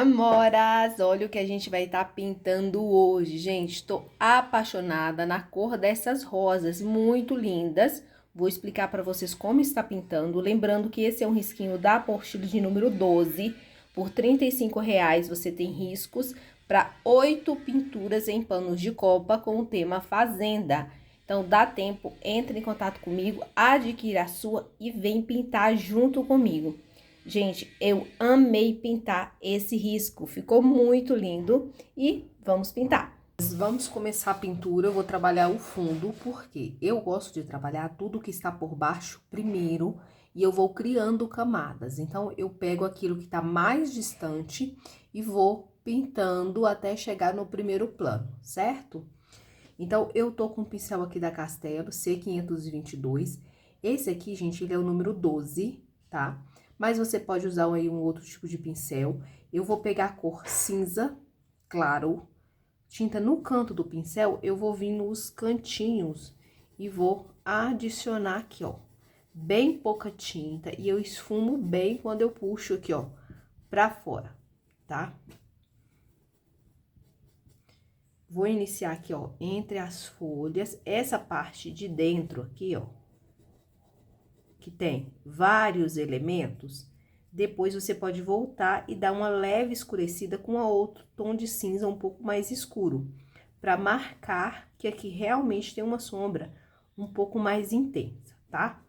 Amoras, olha o que a gente vai estar pintando hoje, gente. Estou apaixonada na cor dessas rosas, muito lindas. Vou explicar para vocês como está pintando. Lembrando que esse é um risquinho da apostila de número 12. Por R$ 35,00 você tem riscos para 8 pinturas em panos de copa com o tema Fazenda. Então, dá tempo, entre em contato comigo, adquira a sua e vem pintar junto comigo. Gente, eu amei pintar esse risco, ficou muito lindo e vamos pintar. Vamos começar a pintura, eu vou trabalhar o fundo, porque eu gosto de trabalhar tudo que está por baixo primeiro e eu vou criando camadas. Então, eu pego aquilo que está mais distante e vou pintando até chegar no primeiro plano, certo? Então, eu tô com o pincel aqui da Castelo, C522. Esse aqui, gente, ele é o número 12, tá? Mas você pode usar aí um outro tipo de pincel. Eu vou pegar a cor cinza, claro, tinta no canto do pincel, eu vou vir nos cantinhos e vou adicionar aqui, ó, bem pouca tinta. E eu esfumo bem quando eu puxo aqui, ó, pra fora, tá? Vou iniciar aqui, ó, entre as folhas, essa parte de dentro aqui, ó, que tem vários elementos, depois você pode voltar e dar uma leve escurecida com a outro tom de cinza um pouco mais escuro, para marcar que aqui realmente tem uma sombra um pouco mais intensa, tá?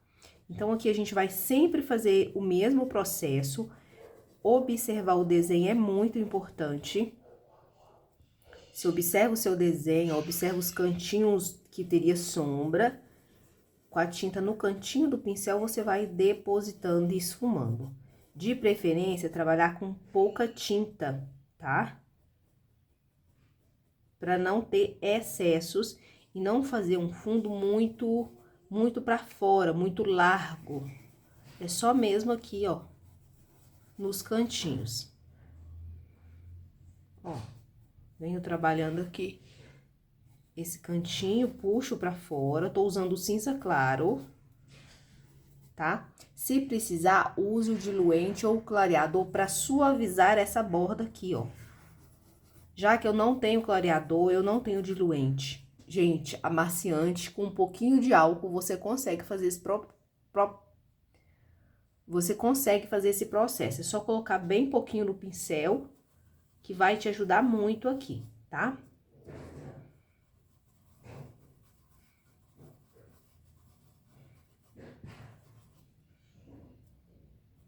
Então, aqui a gente vai sempre fazer o mesmo processo, observar o desenho é muito importante. Você observa o seu desenho, observa os cantinhos que teria sombra. Com a tinta no cantinho do pincel, você vai depositando e esfumando. De preferência, trabalhar com pouca tinta, tá? Para não ter excessos e não fazer um fundo muito para fora, muito largo. É só mesmo aqui, ó, nos cantinhos. Ó, venho trabalhando aqui esse cantinho, puxo pra fora, tô usando o cinza claro, tá? Se precisar, use o diluente ou o clareador pra suavizar essa borda aqui, ó. Já que eu não tenho clareador, eu não tenho diluente. Gente, amaciante com um pouquinho de álcool, você consegue fazer você consegue fazer esse processo. É só colocar bem pouquinho no pincel, que vai te ajudar muito aqui, tá?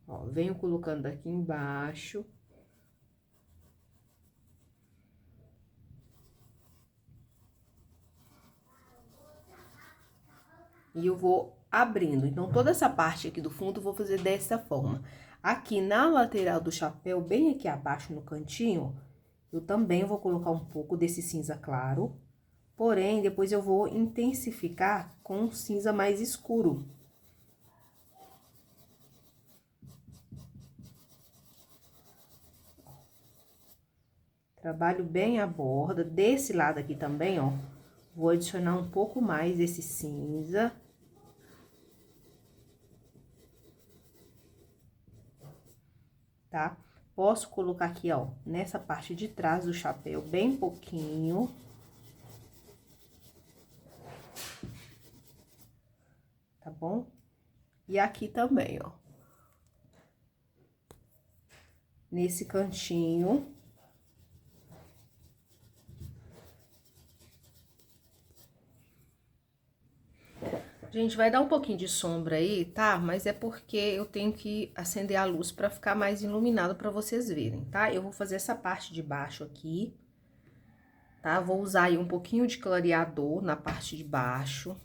Ó, venho colocando aqui embaixo. E eu vou abrindo. Então, toda essa parte aqui do fundo, eu vou fazer dessa forma. Aqui na lateral do chapéu, bem aqui abaixo no cantinho, eu também vou colocar um pouco desse cinza claro. Porém, depois eu vou intensificar com um cinza mais escuro. Trabalho bem a borda. Desse lado aqui também, ó, vou adicionar um pouco mais desse cinza. Tá? Posso colocar aqui, ó, nessa parte de trás do chapéu, bem pouquinho. Tá bom? E aqui também, ó. Nesse cantinho. Gente, vai dar um pouquinho de sombra aí, tá? Mas é porque eu tenho que acender a luz pra ficar mais iluminado pra vocês verem, tá? Eu vou fazer essa parte de baixo aqui, tá? Vou usar aí um pouquinho de clareador na parte de baixo,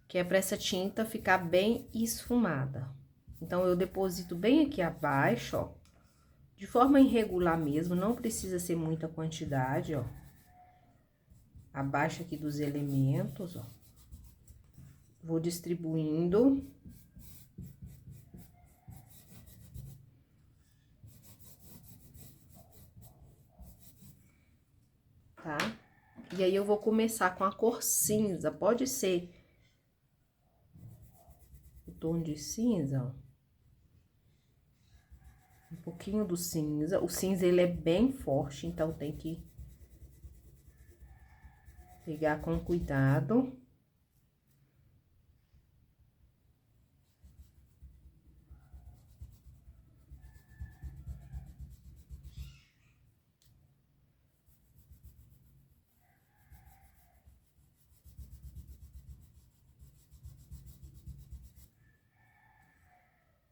que é pra essa tinta ficar bem esfumada. Então, eu deposito bem aqui abaixo, ó, de forma irregular mesmo, não precisa ser muita quantidade, ó. Abaixo aqui dos elementos, ó. Vou distribuindo. Tá? E aí, eu vou começar com a cor cinza, pode ser o tom de cinza, ó. Um pouquinho do cinza. O cinza, ele é bem forte, então tem que pegar com cuidado.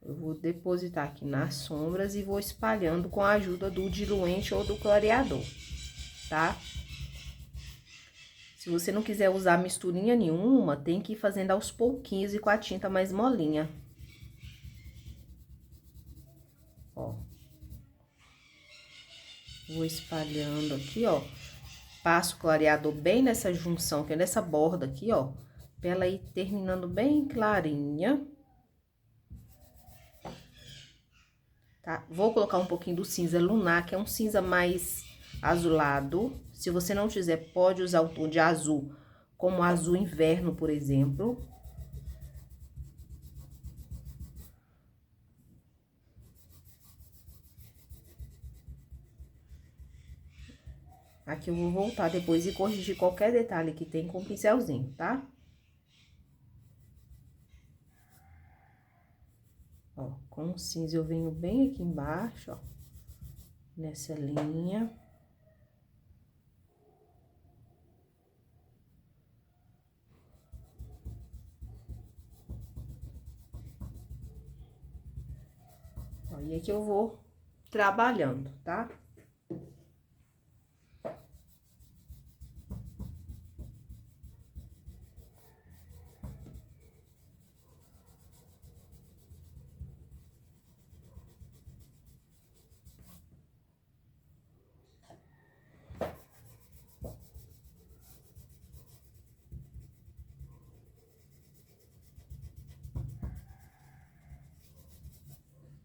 Eu vou depositar aqui nas sombras e vou espalhando com a ajuda do diluente ou do clareador, tá? Se você não quiser usar misturinha nenhuma, tem que ir fazendo aos pouquinhos e com a tinta mais molinha. Ó. Vou espalhando aqui, ó. Passo o clareador bem nessa junção, que é nessa borda aqui, ó. Pra ela ir terminando bem clarinha. Tá? Vou colocar um pouquinho do cinza lunar, que é um cinza mais azulado. Se você não quiser, pode usar o tom de azul, como azul inverno, por exemplo. Aqui eu vou voltar depois e corrigir qualquer detalhe que tem com o pincelzinho, tá? Ó, com o cinza eu venho bem aqui embaixo, ó, nessa linha. Ó, e aqui eu vou trabalhando, tá?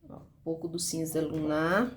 Ó, um pouco do cinza lunar.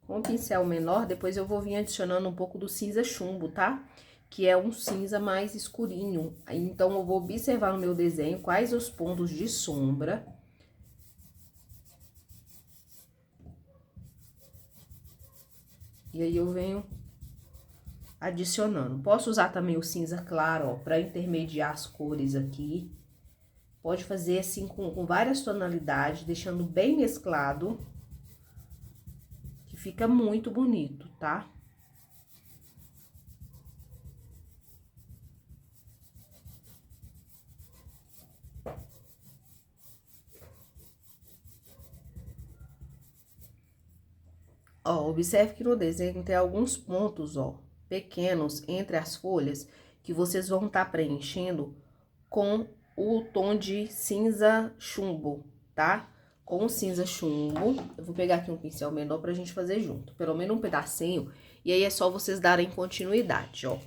Com o pincel menor, depois eu vou vir adicionando um pouco do cinza chumbo, tá? Que é um cinza mais escurinho. Então, eu vou observar no meu desenho quais os pontos de sombra. E aí, eu venho adicionando. Posso usar também o cinza claro, ó, pra intermediar as cores aqui. Pode fazer assim com várias tonalidades, deixando bem mesclado. Que fica muito bonito, tá? Ó, observe que no desenho tem alguns pontos, ó, pequenos entre as folhas, que vocês vão estar preenchendo com o tom de cinza chumbo, tá? Com o cinza chumbo, eu vou pegar aqui um pincel menor pra gente fazer junto, pelo menos um pedacinho, e aí é só vocês darem continuidade, ó.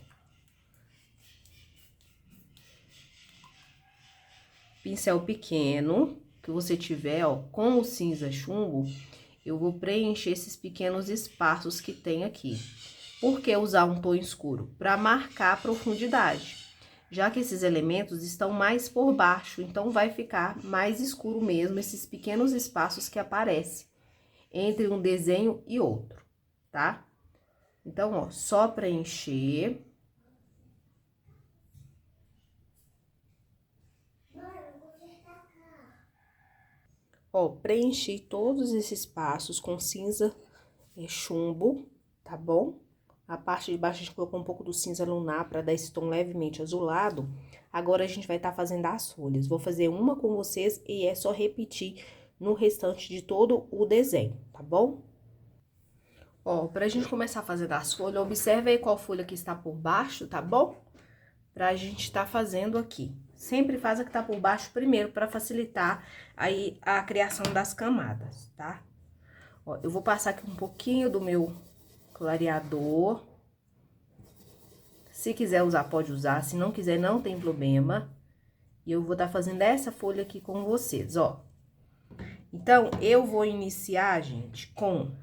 Pincel pequeno, que você tiver, ó, com o cinza chumbo, eu vou preencher esses pequenos espaços que tem aqui. Por que usar um tom escuro? Para marcar a profundidade, já que esses elementos estão mais por baixo, então vai ficar mais escuro mesmo esses pequenos espaços que aparecem entre um desenho e outro, tá? Então, ó, só preencher. Ó, preenchi todos esses espaços com cinza chumbo, tá bom? A parte de baixo a gente colocou um pouco do cinza lunar para dar esse tom levemente azulado. Agora, a gente vai estar fazendo as folhas. Vou fazer uma com vocês e é só repetir no restante de todo o desenho, tá bom? Ó, pra gente começar a fazer as folhas, observe aí qual folha que está por baixo, tá bom? Pra gente tá fazendo aqui. Sempre faz a que tá por baixo primeiro, pra facilitar aí a criação das camadas, tá? Ó, eu vou passar aqui um pouquinho do meu clareador. Se quiser usar, pode usar. Se não quiser, não tem problema. E eu vou estar fazendo essa folha aqui com vocês, ó. Então, eu vou iniciar, gente, com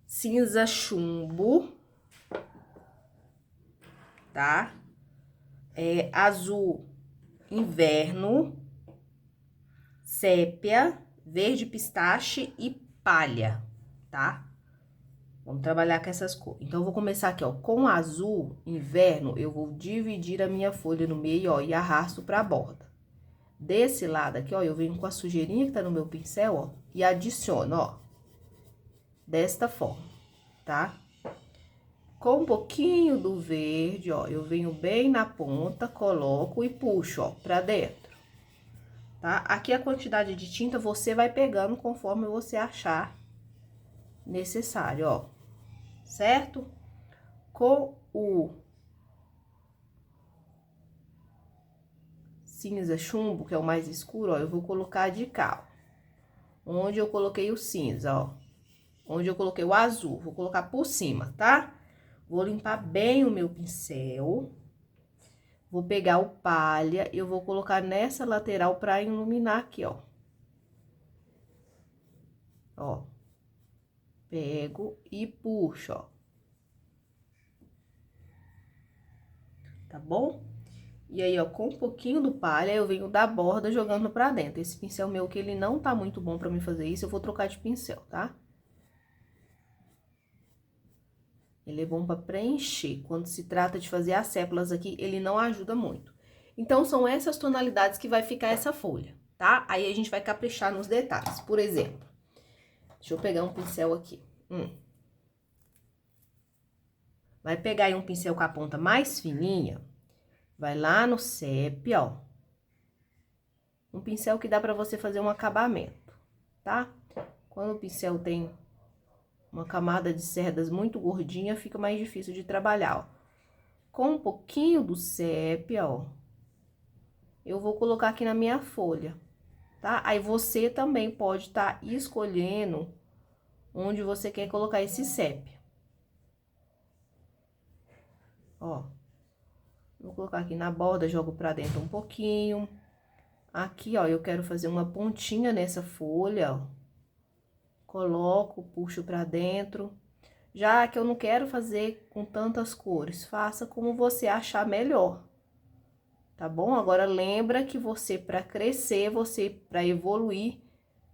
cinza chumbo, tá? Azul inverno, sépia, verde pistache e palha, tá? Vamos trabalhar com essas cores. Então, eu vou começar aqui, ó, com azul inverno, eu vou dividir a minha folha no meio, ó, e arrasto pra borda. Desse lado aqui, ó, eu venho com a sujeirinha que tá no meu pincel, ó, e adiciono, ó, desta forma, tá? Com um pouquinho do verde, ó, eu venho bem na ponta, coloco e puxo, ó, pra dentro, tá? Aqui a quantidade de tinta você vai pegando conforme você achar necessário, ó, certo? Com o cinza chumbo, que é o mais escuro, ó, eu vou colocar de cá, ó, onde eu coloquei o cinza, ó, onde eu coloquei o azul, vou colocar por cima, tá? Vou limpar bem o meu pincel, vou pegar o palha, eu vou colocar nessa lateral pra iluminar aqui, ó. Ó, pego e puxo, ó. Tá bom? E aí, ó, com um pouquinho do palha, eu venho da borda jogando pra dentro. Esse pincel meu, que ele não tá muito bom pra mim fazer isso, eu vou trocar de pincel, tá? Ele é bom pra preencher. Quando se trata de fazer as sépalas aqui, ele não ajuda muito. Então, são essas tonalidades que vai ficar essa folha, tá? Aí, a gente vai caprichar nos detalhes. Por exemplo, deixa eu pegar um pincel aqui. Vai pegar aí um pincel com a ponta mais fininha. Vai lá no sépia, ó. Um pincel que dá pra você fazer um acabamento, tá? Quando o pincel tem uma camada de cerdas muito gordinha, fica mais difícil de trabalhar, ó. Com um pouquinho do sépia, ó, eu vou colocar aqui na minha folha, tá? Aí, você também pode estar escolhendo onde você quer colocar esse sépia. Ó. Vou colocar aqui na borda, jogo pra dentro um pouquinho. Aqui, ó, eu quero fazer uma pontinha nessa folha, ó. Coloco, puxo pra dentro. Já que eu não quero fazer com tantas cores, faça como você achar melhor. Tá bom? Agora, lembra que você, pra crescer, pra evoluir,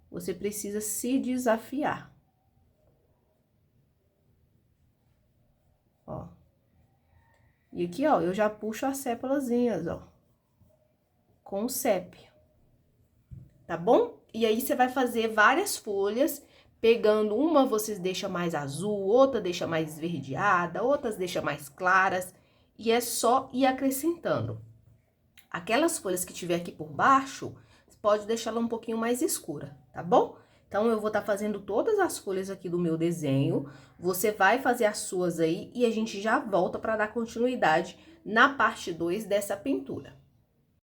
você precisa se desafiar. Ó. E aqui, ó, eu já puxo as sépalazinhas, ó, com o sépia, tá bom? E aí, você vai fazer várias folhas, pegando uma vocês deixam mais azul, outra deixa mais esverdeada, outras deixa mais claras, e é só ir acrescentando. Aquelas folhas que tiver aqui por baixo, pode deixar ela um pouquinho mais escura, tá bom? Então, eu vou estar fazendo todas as folhas aqui do meu desenho, você vai fazer as suas aí e a gente já volta para dar continuidade na parte 2 dessa pintura.